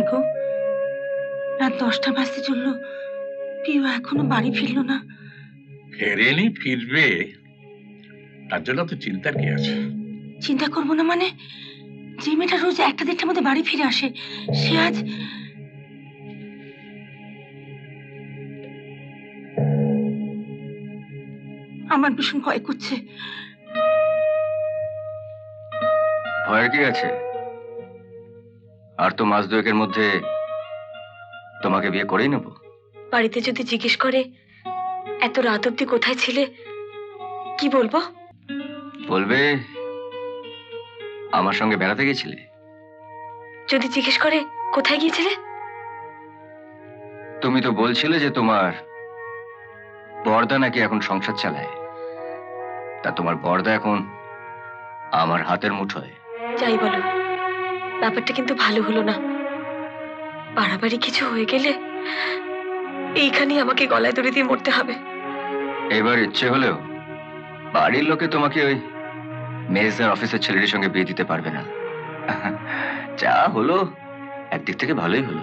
হ্যাঁ গো, রাত 10টা বাজতে চললো, পিউ এখনো বাড়ি ফিরলো না। ফেরেনি, ফিরবে, তার জন্য তো চিন্তার কি আছে? চিন্তা করবো না মানে? যে মেয়েটা রোজ 1টা-1:30টার মধ্যে বাড়ি ফিরে আসে, সে আজ... আমার ভীষণ ভয় করছে। ভয়ের কি আছে? আর তো মাস দুয়েকের মধ্যে তোমাকে বিয়ে করেই নেব। বাড়িতে যদি জিজ্ঞেস করে এত রাত অব্দি কোথায় ছিলে, কি বলবো? বলবে আমার সঙ্গে বেড়াতে গেছিলে। যদি জিজ্ঞেস করে কোথায় গিয়েছিলে? তুমি তো বলছিলে যে তোমার বড়দা নাকি এখন সংসার চালায়, তা তোমার বড়দা এখন আমার হাতের মুঠোয়। যাই বলো, ব্যাপারটা কিন্তু ভালো হলো না। বাড়াবাড়ি কিছু হয়ে গেলে এইখানেই আমাকে গলায় দড়ি দিয়ে মরতে হবে। এবার ইচ্ছে হলেও বাড়ির লোকে তোমাকে ওই মেজদার অফিসের ছেলেটির সঙ্গে বিয়ে দিতে পারবে না। যা হলো একদিক থেকে ভালোই হলো।